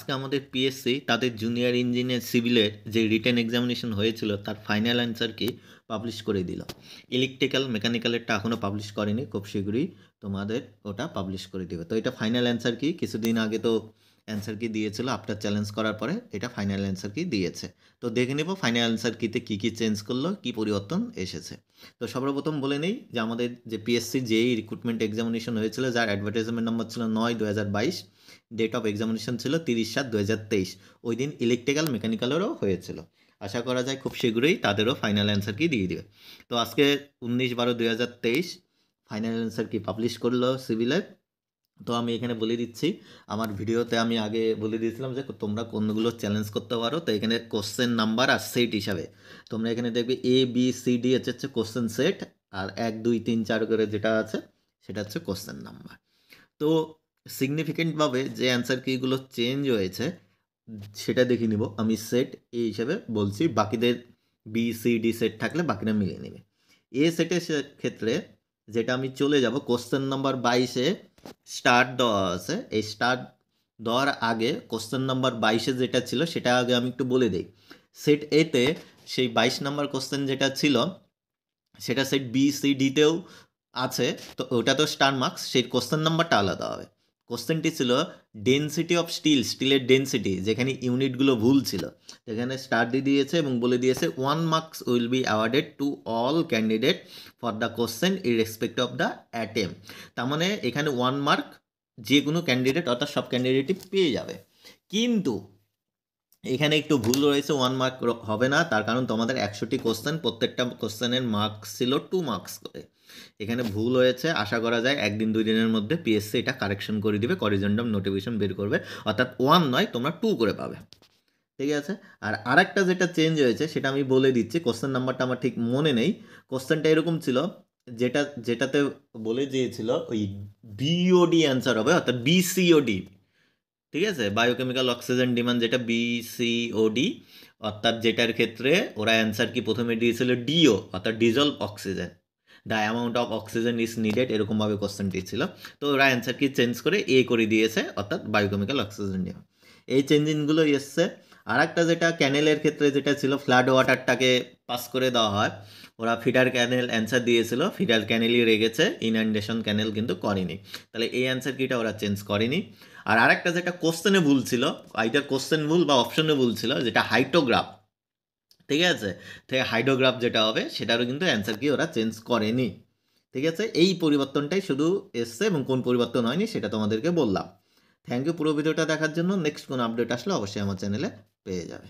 আজকে আমাদের পিএসসি তাদের জুনিয়র ইঞ্জিনিয়ার সিভিলের যে রিটেন এক্সামিনেশন হয়েছিল তার ফাইনাল অ্যান্সার কি পাবলিশ করে দিল। ইলেকট্রিক্যাল মেকানিক্যালেরটা এখনও পাবলিশ করেনি, খুব শীঘ্রই তোমাদের ওটা পাবলিশ করে দেবে। তো এটা ফাইনাল অ্যান্সার কি, কিছুদিন আগে তো অ্যান্সার কি দিয়েছিল, আফটার চ্যালেঞ্জ করার পরে এটা ফাইনাল অ্যান্সার কি দিয়েছে। তো দেখে নেব ফাইনাল অ্যান্সার কিতে কী কী চেঞ্জ করলো, কী পরিবর্তন এসেছে। তো সর্বপ্রথম বলে নেই যে আমাদের যে পিএসসি যেই রিক্রুটমেন্ট এক্সামিনেশন হয়েছিল, যার অ্যাডভার্টাইজমেন্ট নাম্বার ছিল 9/2022, ডেট অফ এক্সামিনেশন ছিল 30/7/2023। ওই দিন ইলেকট্রিক্যাল মেকানিক্যালেরও হয়েছিল। আশা করা যায় খুব শীঘ্রই তাদেরও ফাইনাল অ্যান্সার কি দিয়ে দেবে। তো আজকে 19/12/2023 ফাইনাল অ্যান্সার কি পাবলিশ করলো সিভিলের। তো আমি এখানে বলে দিচ্ছি, আমার ভিডিওতে আমি আগে বলে দিয়েছিলাম যে তোমরা কোনগুলো চ্যালেঞ্জ করতে পারো। তো এখানে কোশ্চেন নাম্বার আর সেট হিসাবে তোমরা এখানে দেখবে ABCD হচ্ছে কোশ্চেন সেট, আর 1 2 3 4 করে যেটা আছে সেটা হচ্ছে কোশ্চেন নাম্বার। তো সিগনিফিকেন্টভাবে যে অ্যান্সার কিগুলো চেঞ্জ হয়েছে সেটা দেখে নিব। আমি সেট এই হিসেবে বলছি, বাকিদের BCD সেট থাকলে বাকিরা মিলিয়ে নেবে। এ সেটের ক্ষেত্রে যেটা আমি চলে যাব, কোশ্চেন নাম্বার 22-এ স্টার্ট দেওয়া আছে। এই স্টার্ট দেওয়ার আগে কোশ্চেন নাম্বার 22-এ যেটা ছিল সেটা আগে আমি একটু বলে দিই। সেট এতে সেই 22 নাম্বার কোশ্চেন যেটা ছিল সেটা সেট BCDতেও আছে। তো ওটা তো স্টার মার্কস, সেই কোশ্চেন নাম্বারটা আলাদা হবে। কোশ্চেনটি ছিল ডেনসিটি অফ স্টিলের ডেনসিটি, যেখানে ইউনিটগুলো ভুল ছিল সেখানে স্টার দিয়ে দিয়েছে এবং বলে দিয়েছে 1 marks will be awarded to all candidate for the question irrespective of the attempt. তার মানে এখানে 1 মার্ক যে কোনো ক্যান্ডিডেট অর্থাৎ সব ক্যান্ডিডেটই পেয়ে যাবে। কিন্তু এখানে একটু ভুল রয়েছে, 1 মার্ক হবে না। তার কারণ তোমাদের 100টি কোশ্চেন, প্রত্যেকটা কোশ্চেনের মার্কস ছিল 2 মার্কস করে। এখানে ভুল হয়েছে, আশা করা যায় 1 দিন 2 দিনের মধ্যে পিএসসি এটা কারেকশন করে দিবে, করিজেন্ডাম নোটিফিকেশন বের করবে, অর্থাৎ 1 নয় তোমরা 2 করে পাবে। ঠিক আছে। আর আরেকটা যেটা চেঞ্জ হয়েছে সেটা আমি বলে দিচ্ছি, কোশ্চেন নাম্বারটা আমার ঠিক মনে নেই। কোশ্চেনটা এরকম ছিল, যেটাতে বলে দিয়েছিল ওই বিওডি অ্যান্সার হবে, অর্থাৎ BCOD। ঠিক আছে, বায়োকেমিক্যাল অক্সিজেন ডিমান্ড যেটা BCOD, অর্থাৎ যেটার ক্ষেত্রে ওরা অ্যান্সার কি প্রথমে দিয়েছিল DO, অর্থাৎ dissolved oxygen, the amount of oxygen is needed, এরকমভাবে কোশ্চেনটি ছিল। তো ওরা অ্যান্সার কি চেঞ্জ করে A করে দিয়েছে, অর্থাৎ বায়োকেমিক্যাল অক্সিজেন ডিমান্ড। এই চেঞ্জিংগুলো এসছে। আর একটা যেটা ক্যানেলের ক্ষেত্রে যেটা ছিল, ফ্লাড ওয়াটারটাকে পাস করে দেওয়া হয়, ওরা ফিডার ক্যানেল অ্যান্সার দিয়েছিল, ফিডার ক্যানেলই রেগেছে, ইনআন্ডেশন ক্যানেল কিন্তু করেনি। তাহলে এই অ্যান্সার কিটা ওরা চেঞ্জ করেনি। আর আরেকটা যেটা কোশ্চেনে ভুল ছিল, আইদার কোশ্চেন ভুল বা অপশনে ভুল ছিল, যেটা হাইড্রোগ্রাফ, ঠিক আছে, থেকে হাইড্রোগ্রাফ যেটা হবে সেটারও কিন্তু অ্যান্সার কি ওরা চেঞ্জ করেনি। ঠিক আছে, এই পরিবর্তনটাই শুধু এসছে এবং কোন পরিবর্তন হয়নি সেটা তোমাদেরকে বললাম। থ্যাংক ইউ পুরো ভিডিওটা দেখার জন্য। নেক্সট কোন আপডেট আসলে অবশ্যই আমার চ্যানেলে পেয়ে যাবে।